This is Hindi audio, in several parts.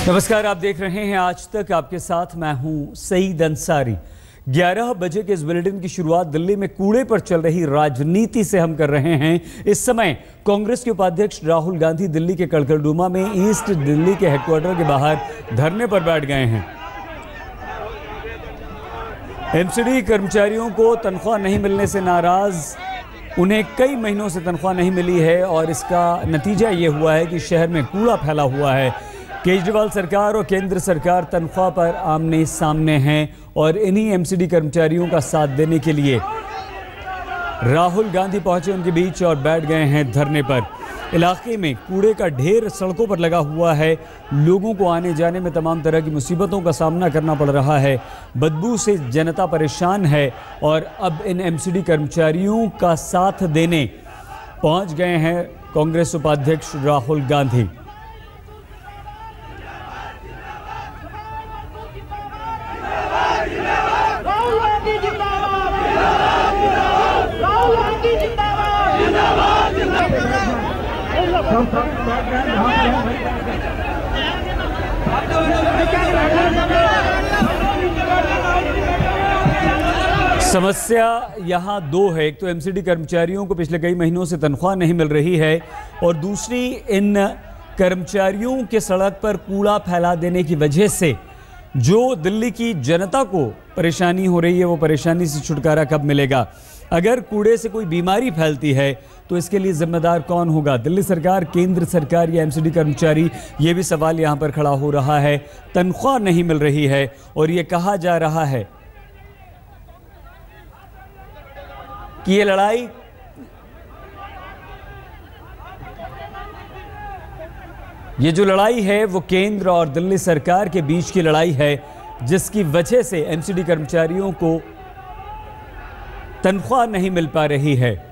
नमस्कार, आप देख रहे हैं आज तक। आपके साथ मैं हूं सईद अंसारी। 11 बजे के इस बुलेटिन की शुरुआत दिल्ली में कूड़े पर चल रही राजनीति से हम कर रहे हैं। इस समय कांग्रेस के उपाध्यक्ष राहुल गांधी दिल्ली के कड़कड़डूमा में ईस्ट दिल्ली के हेडक्वार्टर के बाहर धरने पर बैठ गए हैं। एमसीडी कर्मचारियों को तनख्वाह नहीं मिलने से नाराज, उन्हें कई महीनों से तनख्वाह नहीं मिली है और इसका नतीजा ये हुआ है कि शहर में कूड़ा फैला हुआ है। केजरीवाल सरकार और केंद्र सरकार तनख्वाह पर आमने सामने हैं और इन्हीं एमसीडी कर्मचारियों का साथ देने के लिए राहुल गांधी पहुंचे उनके बीच और बैठ गए हैं धरने पर। इलाके में कूड़े का ढेर सड़कों पर लगा हुआ है। लोगों को आने जाने में तमाम तरह की मुसीबतों का सामना करना पड़ रहा है। बदबू से जनता परेशान है और अब इन एमसीडी कर्मचारियों का साथ देने पहुंच गए हैं कांग्रेस उपाध्यक्ष राहुल गांधी। समस्या यहाँ दो है। एक तो एमसीडी कर्मचारियों को पिछले कई महीनों से तनख्वाह नहीं मिल रही है और दूसरी इन कर्मचारियों के सड़क पर कूड़ा फैला देने की वजह से जो दिल्ली की जनता को परेशानी हो रही है, वो परेशानी से छुटकारा कब मिलेगा? अगर कूड़े से कोई बीमारी फैलती है तो इसके लिए जिम्मेदार कौन होगा? दिल्ली सरकार, केंद्र सरकार या एमसीडी कर्मचारी? ये भी सवाल यहाँ पर खड़ा हो रहा है। तनख्वाह नहीं मिल रही है और ये कहा जा रहा है कि ये लड़ाई जो लड़ाई है वो केंद्र और दिल्ली सरकार के बीच की लड़ाई है, जिसकी वजह से एमसीडी कर्मचारियों को तनख्वाह नहीं मिल पा रही है।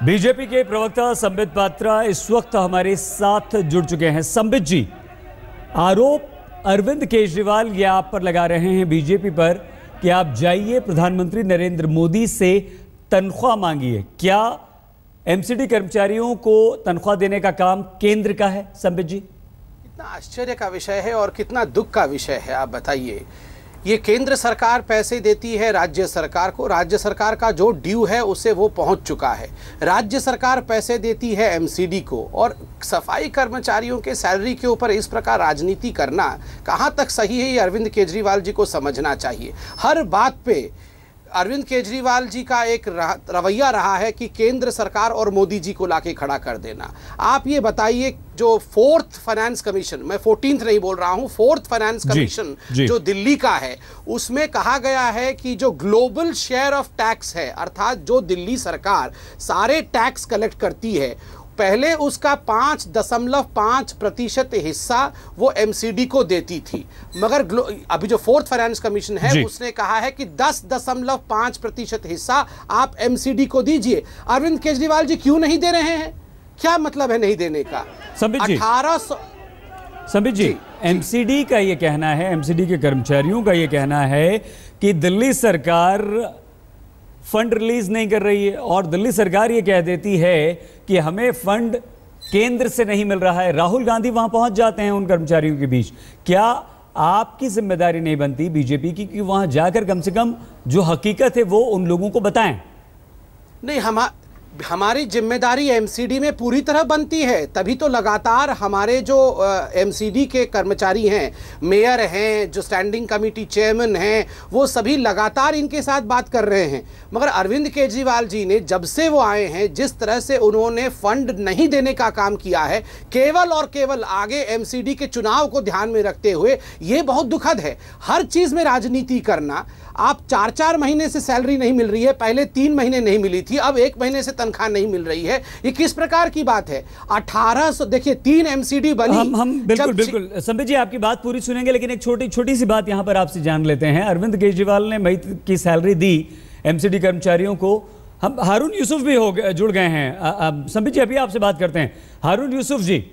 बीजेपी के प्रवक्ता संबित पात्रा इस वक्त हमारे साथ जुड़ चुके हैं। संबित जी, आरोप अरविंद केजरीवाल ये आप पर लगा रहे हैं, बीजेपी पर, कि आप जाइए प्रधानमंत्री नरेंद्र मोदी से तनख्वाह मांगिए। क्या एमसीडी कर्मचारियों को तनख्वाह देने का काम केंद्र का है? संबित जी, कितना आश्चर्य का विषय है और कितना दुख का विषय है, आप बताइए। ये केंद्र सरकार पैसे देती है राज्य सरकार को, राज्य सरकार का जो ड्यू है उसे वो पहुंच चुका है। राज्य सरकार पैसे देती है एमसीडी को, और सफाई कर्मचारियों के सैलरी के ऊपर इस प्रकार राजनीति करना कहाँ तक सही है, ये अरविंद केजरीवाल जी को समझना चाहिए। हर बात पे अरविंद केजरीवाल जी का एक रवैया रहा है कि केंद्र सरकार और मोदी जी को लाके खड़ा कर देना। आप ये बताइए, जो 4th फाइनेंस कमीशन, मैं 14th नहीं बोल रहा हूं, 4th फाइनेंस कमीशन जो दिल्ली का है, उसमें कहा गया है कि जो ग्लोबल शेयर ऑफ टैक्स है, अर्थात जो दिल्ली सरकार सारे टैक्स कलेक्ट करती है, पहले उसका 5.5% हिस्सा वो एमसीडी को देती थी, मगर अभी जो 4th फाइनेंस कमीशन है उसने कहा है कि 10.5% हिस्सा आप एमसीडी को दीजिए। अरविंद केजरीवाल जी क्यों नहीं दे रहे हैं? क्या मतलब है नहीं देने का? संबित जी, एमसीडी का ये कहना है, एमसीडी के कर्मचारियों का ये कहना है कि दिल्ली सरकार फंड रिलीज नहीं कर रही है और दिल्ली सरकार ये कह देती है कि हमें फंड केंद्र से नहीं मिल रहा है। राहुल गांधी वहां पहुंच जाते हैं उन कर्मचारियों के बीच। क्या आपकी जिम्मेदारी नहीं बनती बीजेपी की कि वहां जाकर कम से कम जो हकीकत है वो उन लोगों को बताएं? नहीं, हमारी जिम्मेदारी एमसीडी में पूरी तरह बनती है, तभी तो लगातार हमारे जो एमसीडी के कर्मचारी हैं, मेयर हैं, जो स्टैंडिंग कमेटी चेयरमैन हैं, वो सभी लगातार इनके साथ बात कर रहे हैं। मगर अरविंद केजरीवाल जी ने जब से वो आए हैं, जिस तरह से उन्होंने फंड नहीं देने का काम किया है, केवल और केवल आगे एमसीडी के चुनाव को ध्यान में रखते हुए, ये बहुत दुखद है। हर चीज़ में राजनीति करना। आप 4-4 महीने से सैलरी नहीं मिल रही है, पहले 3 महीने नहीं मिली थी, अब 1 महीने से तनख्वाह नहीं मिल रही है। ये किस प्रकार की बात है? 1800, देखिए 3 एमसीडी बनी। हम बिल्कुल संबित जी आपकी बात पूरी सुनेंगे, लेकिन एक छोटी सी बात यहां पर आपसे जान लेते हैं। अरविंद केजरीवाल ने मई की सैलरी दी एमसीडी कर्मचारियों को। हम हारून यूसुफ भी जुड़ गए हैं। संबित जी अभी आपसे बात करते हैं। हारून यूसुफ जी,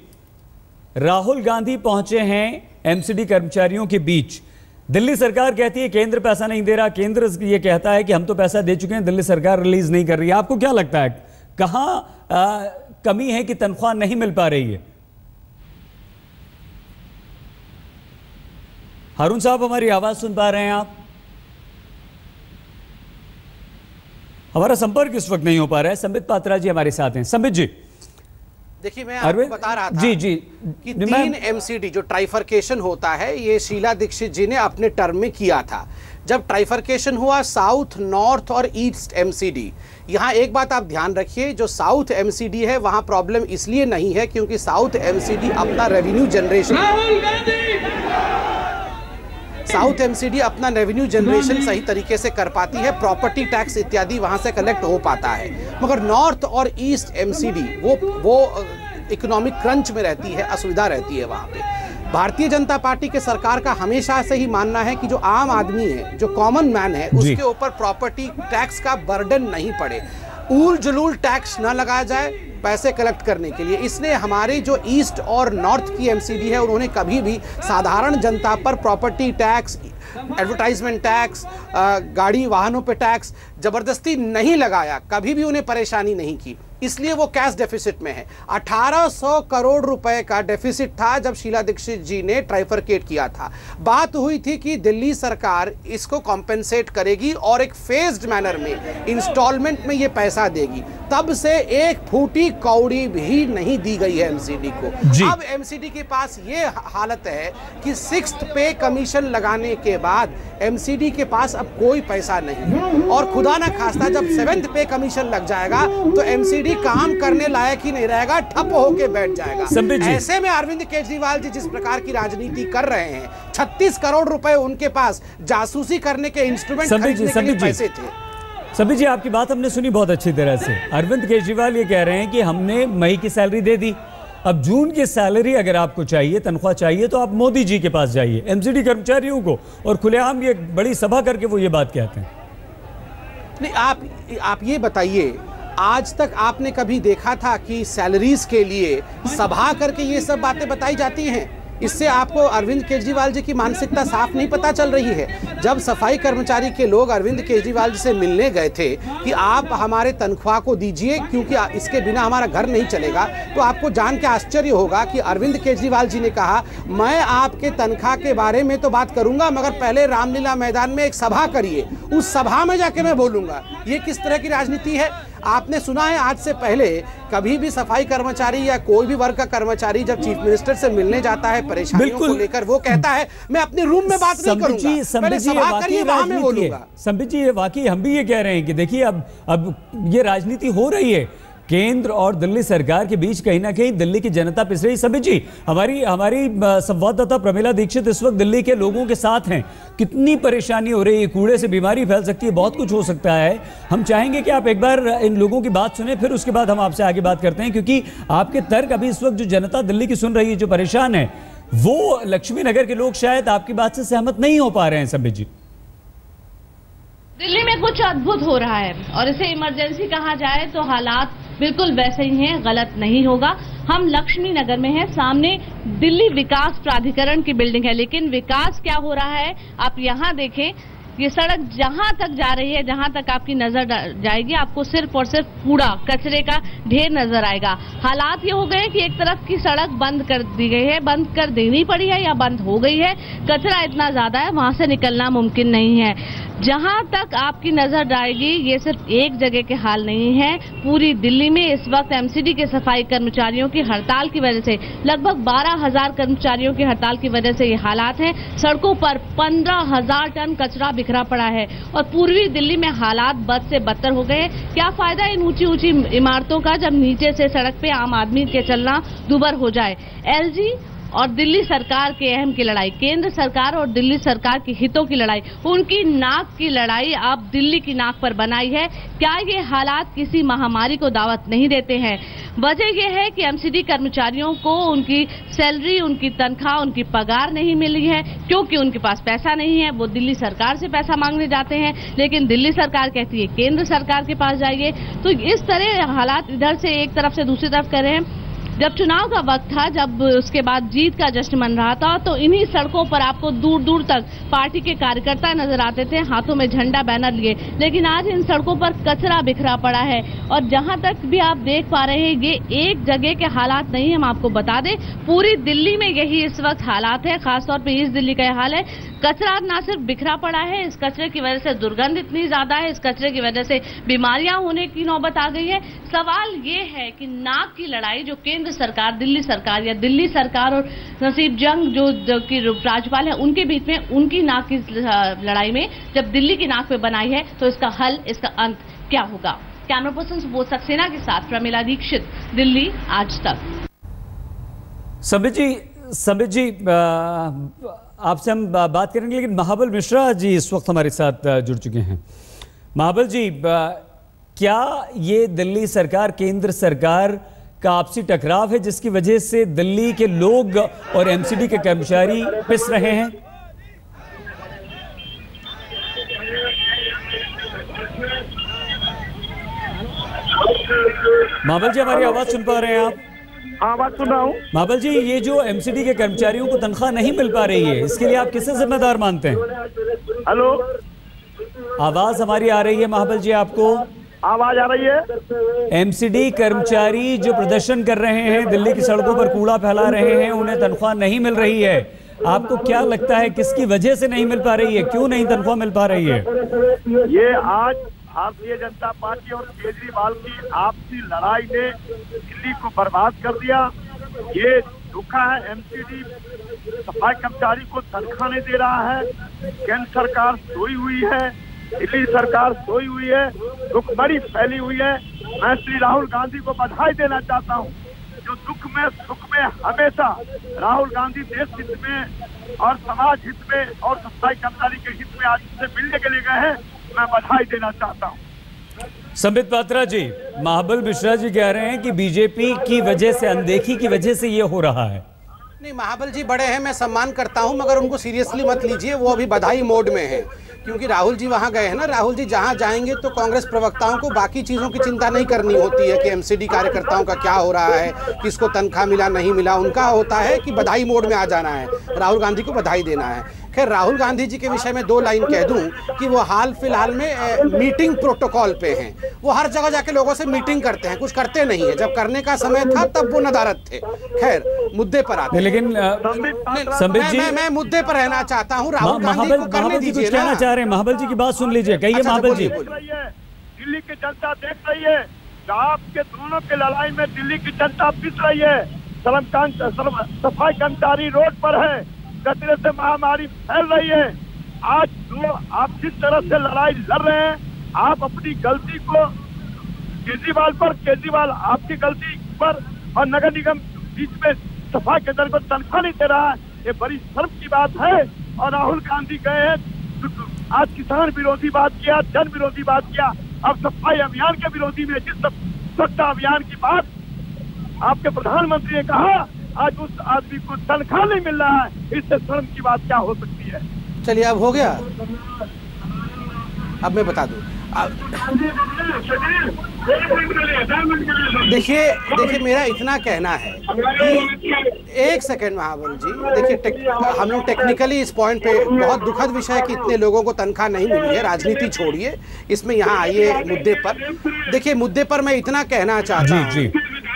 राहुल गांधी पहुंचे हैं एमसीडी कर्मचारियों के बीच। दिल्ली सरकार कहती है केंद्र पैसा नहीं दे रहा, केंद्र ये कहता है कि हम तो पैसा दे चुके हैं, दिल्ली सरकार रिलीज नहीं कर रही है। आपको क्या लगता है कहां कमी है कि तनख्वाह नहीं मिल पा रही है? हारून साहब, हमारी आवाज सुन पा रहे हैं आप? हमारा संपर्क इस वक्त नहीं हो पा रहा है। संबित पात्रा जी हमारे साथ हैं। संबित जी, देखिए, मैं आपको बता रहा था जी कि 3 एमसीडी जो ट्राइफरकेशन होता है, ये शीला दीक्षित जी ने अपने टर्म में किया था। जब ट्राइफरकेशन हुआ साउथ, नॉर्थ और ईस्ट एमसीडी, यहाँ एक बात आप ध्यान रखिए, जो साउथ एमसीडी है वहाँ प्रॉब्लम इसलिए नहीं है क्योंकि साउथ एमसीडी अपना रेवेन्यू जनरेशन सही तरीके से कर पाती है, प्रॉपर्टी टैक्स इत्यादि वहां से कलेक्ट हो पाता है। मगर नॉर्थ और ईस्ट एमसीडी वो इकोनॉमिक क्रंच में रहती है, असुविधा रहती है वहां पे। भारतीय जनता पार्टी के सरकार का हमेशा से ही मानना है कि जो आम आदमी है, जो कॉमन मैन है, उसके ऊपर प्रॉपर्टी टैक्स का बर्डन नहीं पड़े, ऊल जुलूल टैक्स न लगाया जाए पैसे कलेक्ट करने के लिए। इसलिए हमारी जो ईस्ट और नॉर्थ की एमसीडी है, उन्होंने कभी भी साधारण जनता पर प्रॉपर्टी टैक्स, एडवर्टाइजमेंट टैक्स, गाड़ी वाहनों पे टैक्स जबरदस्ती नहीं लगाया, कभी भी उन्हें परेशानी नहीं की। इसलिए वो कैश डेफिसिट में है। 1800 करोड़ रुपए का डेफिसिट था जब शीला दीक्षित जी ने ट्राइफरकेट किया था। बात हुई थी कि दिल्ली सरकार इसको कॉम्पेंसेट करेगी और एक फेज्ड मैनर में, इंस्टॉलमेंट में ये पैसा देगी। तब से एक फूटी कौड़ी भी नहीं दी गई है एमसीडी को। अब एमसीडी के पास ये हालत है कि 6th पे कमीशन लगाने के बाद एमसीडी के पास अब कोई पैसा नहीं है, और खुदा ना खास्ता जब 7th पे कमीशन लग जाएगा तो एमसीडी काम करने लायक ही नहीं रहेगा, ठप होके बैठ जाएगा। ऐसे में अरविंद केजरीवाल जी जिस प्रकार की राजनीति कर रहे हैं, 36 करोड़ रुपए उनके पास जासूसी करने के इंस्ट्रूमेंट खरीदने के लिए पैसे थे। संबित जी, आपकी बात हमने सुनी बहुत अच्छी तरह से। अरविंद केजरीवाल ये कह रहे हैं कि हमने मई की सैलरी दे दी, अब जून की सैलरी अगर आपको चाहिए, तनख्वाह चाहिए, तो आप मोदी जी के पास जाइए, एमसीडी कर्मचारियों को, और खुलेआम ये बड़ी सभा करके वो ये बात कहते हैं। नहीं, आप ये बताइए, आज तक आपने कभी देखा था कि सैलरीज के लिए सभा करके ये सब बातें बताई जाती हैं? इससे आपको अरविंद केजरीवाल जी की मानसिकता साफ नहीं पता चल रही है। जब सफाई कर्मचारी के लोग अरविंद केजरीवाल जी से मिलने गए थे कि आप हमारे तनख्वाह को दीजिए क्योंकि इसके बिना हमारा घर नहीं चलेगा, तो आपको जान के आश्चर्य होगा कि अरविंद केजरीवाल जी ने कहा, मैं आपके तनख्वाह के बारे में तो बात करूंगा, मगर पहले रामलीला मैदान में एक सभा करिए, उस सभा में जाके मैं बोलूंगा। ये किस तरह की राजनीति है? आपने सुना है आज से पहले कभी भी सफाई कर्मचारी या कोई भी वर्ग का कर्मचारी जब चीफ मिनिस्टर से मिलने जाता है परेशानियों को लेकर, वो कहता है मैं अपने रूम में बात नहीं करूंगा, पहले सभा करिए, वहां में बोलूंगा। संबित जी, ये वाकई हम भी ये कह रहे हैं कि देखिए अब ये राजनीति हो रही है केंद्र और दिल्ली सरकार के बीच। कहीं ना कहीं दिल्ली की जनता पिस रही। संबित जी, हमारी संवाददाता प्रमिला दीक्षित इस वक्त दिल्ली के लोगों के साथ हैं। कितनी परेशानी हो रही है, कूड़े से बीमारी फैल सकती है, बहुत कुछ हो सकता है। हम चाहेंगे कि आप एक बार इन लोगों की बात सुने, फिर उसके बाद हम आपसे आगे बात करते हैं, क्योंकि आपके तर्क अभी इस वक्त जो जनता दिल्ली की सुन रही है, जो परेशान है, वो लक्ष्मी नगर के लोग शायद आपकी बात से सहमत नहीं हो पा रहे हैं। संबित जी, दिल्ली में कुछ अद्भुत हो रहा है, और इसे इमरजेंसी कहा जाए तो हालात बिल्कुल वैसे ही हैं, गलत नहीं होगा। हम लक्ष्मी नगर में हैं, सामने दिल्ली विकास प्राधिकरण की बिल्डिंग है, लेकिन विकास क्या हो रहा है आप यहाँ देखें। ये सड़क जहां तक जा रही है, जहां तक आपकी नजर जाएगी, आपको सिर्फ और सिर्फ कूड़ा, कचरे का ढेर नजर आएगा। हालात ये हो गए कि एक तरफ की सड़क बंद कर दी गई है, बंद कर देनी पड़ी है या बंद हो गई है। कचरा इतना ज्यादा है, वहां से निकलना मुमकिन नहीं है। जहां तक आपकी नजर जाएगी, ये सिर्फ एक जगह के हाल नहीं है, पूरी दिल्ली में इस वक्त एमसीडी के सफाई कर्मचारियों की हड़ताल की वजह से, लगभग 12,000 कर्मचारियों की हड़ताल की वजह से ये हालात हैं। सड़कों पर 15,000 टन कचरा बिखरा पड़ा है, और पूर्वी दिल्ली में हालात बद से बदतर हो गए। क्या फायदा इन ऊंची ऊंची इमारतों का जब नीचे से सड़क पे आम आदमी के चलना दुभर हो जाए। एलजी और दिल्ली सरकार के अहम की लड़ाई, केंद्र सरकार और दिल्ली सरकार के हितों की लड़ाई, उनकी नाक की लड़ाई अब दिल्ली की नाक पर बनाई है। क्या ये हालात किसी महामारी को दावत नहीं देते हैं? वजह यह है कि एमसीडी कर्मचारियों को उनकी सैलरी, उनकी तनख्वाह, उनकी पगार नहीं मिली है, क्योंकि उनके पास पैसा नहीं है। वो दिल्ली सरकार से पैसा मांगने जाते हैं, लेकिन दिल्ली सरकार कहती है केंद्र सरकार के पास जाइए। तो इस तरह हालात इधर से एक तरफ से दूसरी तरफ कर रहे हैं। जब चुनाव का वक्त था, जब उसके बाद जीत का जश्न मन रहा था, तो इन्हीं सड़कों पर आपको दूर दूर तक पार्टी के कार्यकर्ता नजर आते थे, हाथों में झंडा बैनर लिए। लेकिन आज इन सड़कों पर कचरा बिखरा पड़ा है और जहां तक भी आप देख पा रहे हैं, ये एक जगह के हालात नहीं। हम आपको बता दें, पूरी दिल्ली में यही इस वक्त हालात है। खासतौर पे ईस्ट दिल्ली का यह हाल है। कचरा ना सिर्फ बिखरा पड़ा है, इस कचरे की वजह से दुर्गंध इतनी ज्यादा है, इस कचरे की वजह से बीमारियां होने की नौबत आ गई है। सवाल ये है कि नाक की लड़ाई जो केंद्र सरकार, दिल्ली सरकार या दिल्ली सरकार और नसीब जंग जो की राज्यपाल है उनके बीच में, उनकी नाक की लड़ाई में जब दिल्ली की नाक पे बनाई है, तो इसका हल, इसका अंत क्या होगा? कैमरा पर्सन सुबोध सक्सेना के साथ प्रमिला दीक्षित, दिल्ली आज तक। संबित जी, आपसे हम बात करेंगे, लेकिन महाबल मिश्रा जी इस वक्त हमारे साथ जुड़ चुके हैं। महाबल जी, क्या ये दिल्ली सरकार, केंद्र सरकार का आपसी टकराव है जिसकी वजह से दिल्ली के लोग और एमसीडी के कर्मचारी पिस रहे हैं? महाबल जी, हमारी आवाज सुन पा रहे हैं आप? हाँ, बात सुन रहा हूँ। महाबल जी, ये जो एमसीडी के कर्मचारियों को तनख्वाह नहीं मिल पा रही है, इसके लिए आप किसे जिम्मेदार मानते हैं? हेलो, आवाज हमारी आ रही है महाबल जी? आपको आवाज आ रही है? एमसीडी कर्मचारी जो प्रदर्शन कर रहे हैं, दिल्ली की सड़कों पर कूड़ा फैला रहे हैं, उन्हें तनख्वाह नहीं मिल रही है। आपको क्या लगता है किसकी वजह से नहीं मिल पा रही है? क्यों नहीं तनख्वाह मिल पा रही है? ये आज भारतीय जनता पार्टी और केजरीवाल की आपसी लड़ाई ने दिल्ली को बर्बाद कर दिया। ये धोखा है। एमसीडी सफाई कर्मचारी को तनख्वाह नहीं दे रहा है। केंद्र सरकार सोई हुई है, दिल्ली सरकार सोई हुई है, भुखमरी फैली हुई है। मैं श्री राहुल गांधी को बधाई देना चाहता हूँ, जो दुख में सुख में हमेशा राहुल गांधी देश हित में और समाज हित में और सफाई कर्मचारी के हित में आज से मिलने के लिए गए हैं। मैं बधाई देना चाहता हूँ। संबित पात्रा जी, महाबल मिश्रा जी कह रहे हैं कि बीजेपी की वजह से, अनदेखी की वजह से ये हो रहा है। नहीं, महाबल जी बड़े हैं, मैं सम्मान करता हूं, मगर उनको सीरियसली मत लीजिए। वो अभी बधाई मोड में है, क्योंकि राहुल जी वहां गए हैं ना। राहुल जी जहां जाएंगे तो कांग्रेस प्रवक्ताओं को बाकी चीजों की चिंता नहीं करनी होती है कि एमसीडी कार्यकर्ताओं का क्या हो रहा है, किसको तनख्वाह मिला नहीं मिला। उनका होता है कि बधाई मोड में आ जाना है, राहुल गांधी को बधाई देना है। खैर, राहुल गांधी जी के विषय में दो लाइन कह दूं कि वो हाल फिलहाल में मीटिंग प्रोटोकॉल पे हैं। वो हर जगह जाके लोगों से मीटिंग करते हैं, कुछ करते नहीं है। जब करने का समय था तब वो नदारद थे। खैर, मुद्दे पर आते हैं। लेकिन संबित जी, मैं मुद्दे पर रहना चाहता हूँ। राहुल गांधी को करने दीजिए ना। कहना चाह रहे हैं महाबल जी की बात सुन लीजिए। कहिए महाबल जी। दिल्ली की जनता देख रही है, आपके दोनों के लड़ाई में दिल्ली की जनता पिस रही है। सफाई कर्मचारी रोड पर है, कचरे से महामारी फैल रही है। आज जो आप जिस तरह से लड़ाई लड़ रहे हैं, आप अपनी गलती को केजरीवाल पर, केजरीवाल आपकी गलती पर, और नगर निगम बीच में सफाई कर्मचारी को तनख्वाह नहीं दे रहा है, ये बड़ी शर्म की बात है। और राहुल गांधी गए हैं, आज किसान विरोधी बात किया, जन विरोधी बात किया, अब सफाई अभियान के विरोधी में। जिस स्वच्छता अभियान की बात आपके प्रधानमंत्री ने कहा, आज उस आदमी को तनख्वाह नहीं मिल रहा है। इससे शर्म की बात क्या हो सकती है? चलिए, अब हो गया। अब मैं बता दूं, देखिए मेरा इतना कहना है कि एक सेकंड महाबल जी, देखिए हम लोग टेक्निकली इस पॉइंट पे, बहुत दुखद विषय है कि इतने लोगों को तनख्वाह नहीं मिली है। राजनीति छोड़िए, इसमें यहाँ आइए मुद्दे पर। देखिए, मुद्दे पर मैं इतना कहना चाहता हूँ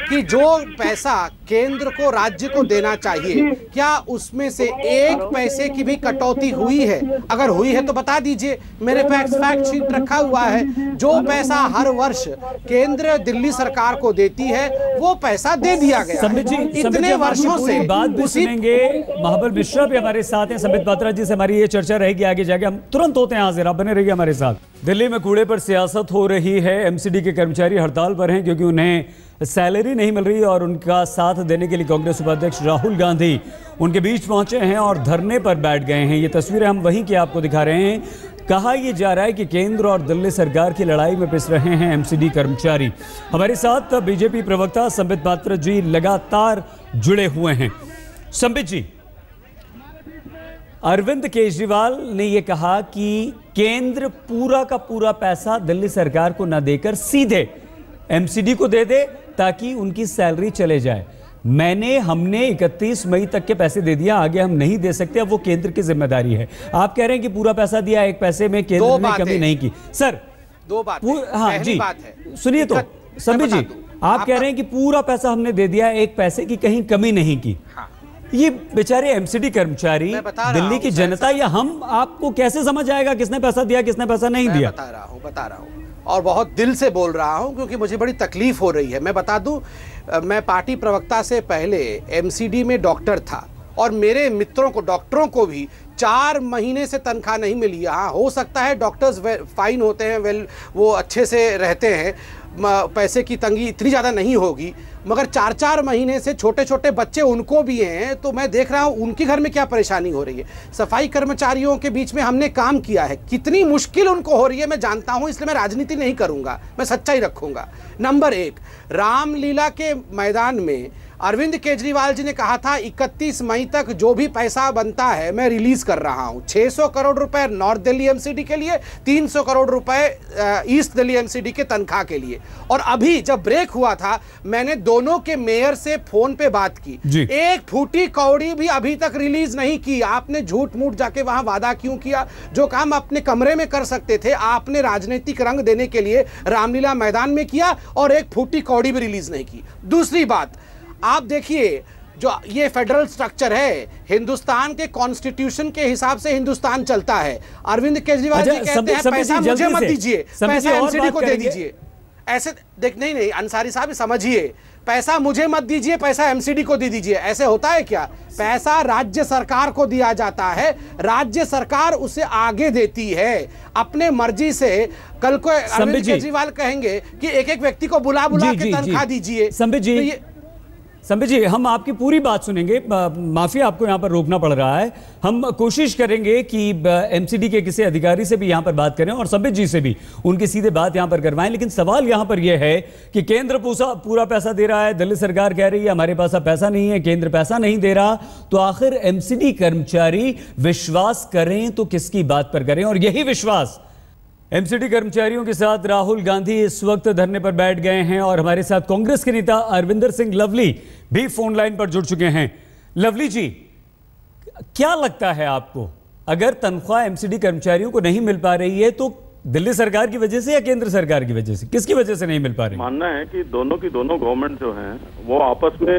कि जो पैसा केंद्र को राज्य को देना चाहिए, क्या उसमें से एक पैसे की भी कटौती हुई है? अगर हुई है तो बता दीजिए, मेरे पास फैक्ट शीट रखा हुआ है। जो पैसा हर वर्ष केंद्र दिल्ली सरकार को देती है, वो पैसा दे दिया गया है। इतने वर्षों से बात भी सुनेंगे। महाबल मिश्रा भी हमारे साथ हैं। संबित पात्रा जी से हमारी ये चर्चा रहेगी आगे जाके। हम तुरंत होते हैं हाजिर, आप बने रहिए हमारे साथ। दिल्ली में कूड़े पर सियासत हो रही है। एमसीडी के कर्मचारी हड़ताल पर हैं क्योंकि उन्हें सैलरी नहीं मिल रही और उनका साथ देने के लिए कांग्रेस उपाध्यक्ष राहुल गांधी उनके बीच पहुंचे हैं और धरने पर बैठ गए हैं। ये तस्वीरें हम वहीं की आपको दिखा रहे हैं। कहा यह जा रहा है कि केंद्र और दिल्ली सरकार की लड़ाई में पिस रहे हैं एमसीडी कर्मचारी। हमारे साथ बीजेपी प्रवक्ता संबित पात्रा जी लगातार जुड़े हुए हैं। संबित जी, अरविंद केजरीवाल ने यह कहा कि केंद्र पूरा का पूरा पैसा दिल्ली सरकार को न देकर सीधे एमसीडी को दे दे ताकि उनकी सैलरी चले जाए। हमने 31 मई तक के पैसे दे दिया, आगे हम नहीं दे सकते, अब वो केंद्र की जिम्मेदारी है। आप कह रहे हैं कि पूरा पैसा दिया, एक पैसे में केंद्र ने कमी नहीं की। सर दो बात, हाँ जी, सुनिए तो संबित जी, आप कह रहे हैं कि पूरा पैसा हमने दे दिया, एक पैसे की कहीं कमी नहीं की। हाँ। ये बेचारे एमसीडी कर्मचारी, दिल्ली की जनता या हम आपको कैसे समझ आएगा किसने पैसा दिया किसने पैसा नहीं दिया? बता रहा हूं और बहुत दिल से बोल रहा हूं क्योंकि मुझे बड़ी तकलीफ हो रही है। मैं बता दूं, मैं पार्टी प्रवक्ता से पहले एमसीडी में डॉक्टर था और मेरे मित्रों को, डॉक्टरों को भी 4 महीने से तनख्वाह नहीं मिली। हाँ, हो सकता है डॉक्टर्स फाइन होते हैं, वो अच्छे से रहते हैं, पैसे की तंगी इतनी ज़्यादा नहीं होगी, मगर 4-4 महीने से छोटे छोटे बच्चे उनको भी हैं, तो मैं देख रहा हूँ उनके घर में क्या परेशानी हो रही है। सफाई कर्मचारियों के बीच में हमने काम किया है, कितनी मुश्किल उनको हो रही है मैं जानता हूँ, इसलिए मैं राजनीति नहीं करूँगा, मैं सच्चाई रखूँगा। नंबर 1, रामलीला के मैदान में अरविंद केजरीवाल जी ने कहा था 31 मई तक जो भी पैसा बनता है मैं रिलीज कर रहा हूं। 600 करोड़ रुपए नॉर्थ दिल्ली एमसीडी के लिए, 300 करोड़ रुपए ईस्ट दिल्ली एमसीडी के तनख्वाह के लिए। और अभी जब ब्रेक हुआ था मैंने दोनों के मेयर से फोन पे बात की, एक फूटी कौड़ी भी अभी तक रिलीज नहीं की। आपने झूठ मूठ जाके वहां वादा क्यों किया? जो काम अपने कमरे में कर सकते थे आपने राजनीतिक रंग देने के लिए रामलीला मैदान में किया और एक फूटी कौड़ी भी रिलीज नहीं की। दूसरी बात, आप देखिए जो ये फेडरल स्ट्रक्चर है, हिंदुस्तान के कॉन्स्टिट्यूशन के हिसाब से हिंदुस्तान चलता है। अरविंद केजरीवाल जी कहते हैं पैसा मुझे मत दीजिए, पैसा एमसीडी को दे दीजिए। ऐसे देख, नहीं अंसारी साहब समझिए, पैसा मुझे मत दीजिए, पैसा एमसीडी को दे दीजिए, ऐसे होता है क्या? पैसा राज्य सरकार को दिया जाता है, राज्य सरकार उसे आगे देती है अपने मर्जी से। कल को अरविंद केजरीवाल कहेंगे कि एक व्यक्ति को बुला के तनख्वाह दीजिए। संबित जी, हम आपकी पूरी बात सुनेंगे, माफी आपको यहाँ पर रोकना पड़ रहा है। हम कोशिश करेंगे कि एमसीडी के किसी अधिकारी से भी यहाँ पर बात करें और संबित जी से भी उनकी सीधे बात यहाँ पर करवाएं। लेकिन सवाल यहाँ पर यह है कि केंद्र पूरा पैसा दे रहा है, दिल्ली सरकार कह रही है हमारे पास पैसा नहीं है, केंद्र पैसा नहीं दे रहा, तो आखिर एमसीडी कर्मचारी विश्वास करें तो किसकी बात पर करें? और यही विश्वास एमसीडी कर्मचारियों के साथ राहुल गांधी इस वक्त धरने पर बैठ गए हैं और हमारे साथ कांग्रेस के नेता अरविंदर सिंह लवली भी फोन लाइन पर जुड़ चुके हैं। लवली जी, क्या लगता है आपको, अगर तनख्वाह एमसीडी कर्मचारियों को नहीं मिल पा रही है तो दिल्ली सरकार की वजह से या केंद्र सरकार की वजह से, किसकी वजह से नहीं मिल पा रही? मानना है कि दोनों गवर्नमेंट जो है वो आपस में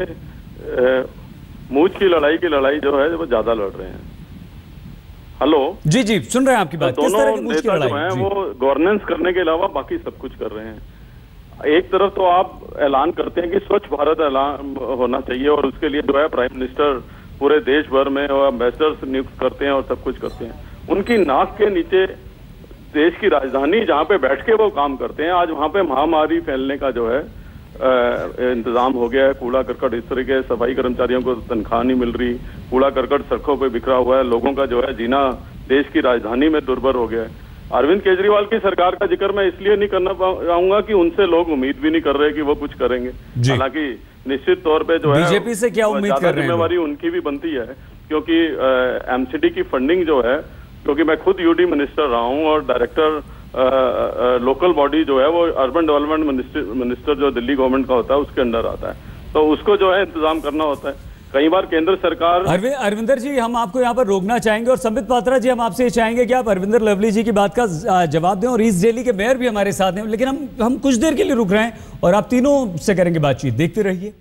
मूंछ की लड़ाई जो है वो ज्यादा लड़ रहे हैं। हेलो जी, सुन रहे हैं आपकी बात। तो दोनों नेता जो हैं वो गवर्नेंस करने के अलावा बाकी सब कुछ कर रहे हैं। एक तरफ तो आप ऐलान करते हैं कि स्वच्छ भारत ऐलान होना चाहिए और उसके लिए जो है प्राइम मिनिस्टर पूरे देश भर में एम्बेसडर्स नियुक्त करते हैं और सब कुछ करते हैं। उनकी नाक के नीचे देश की राजधानी जहाँ पे बैठ के वो काम करते हैं, आज वहाँ पे महामारी फैलने का जो है इंतजाम हो गया है। कूड़ा करकट, इस तरह के सफाई कर्मचारियों को तनख्वाह नहीं मिल रही, कूड़ा करकट सड़कों पे बिखरा हुआ है, लोगों का जो है जीना देश की राजधानी में दुर्भर हो गया है। अरविंद केजरीवाल की सरकार का जिक्र मैं इसलिए नहीं करना चाहूंगा कि उनसे लोग उम्मीद भी नहीं कर रहे कि वो कुछ करेंगे। हालांकि निश्चित तौर पे जो है बीजेपी से क्या उम्मीद कर रहे हैं, जिम्मेवारी उनकी भी बनती है, क्योंकि एमसीडी की फंडिंग जो है, क्योंकि मैं खुद यूडी मिनिस्टर रहा हूँ और डायरेक्टर लोकल बॉडी जो है वो अर्बन डेवलपमेंट मिनिस्टर जो दिल्ली गवर्नमेंट का होता है उसके अंडर आता है, तो उसको जो है इंतजाम करना होता है। कई बार केंद्र सरकार। अरविंदर जी, हम आपको यहाँ पर रोकना चाहेंगे और संबित पात्रा जी, हम आपसे चाहेंगे कि आप अरविंदर लवली जी की बात का जवाब दें और ईस्ट दिल्ली के मेयर भी हमारे साथ हैं, लेकिन हम कुछ देर के लिए रुक रहे हैं और आप तीनों से करेंगे बातचीत। देखते रहिए।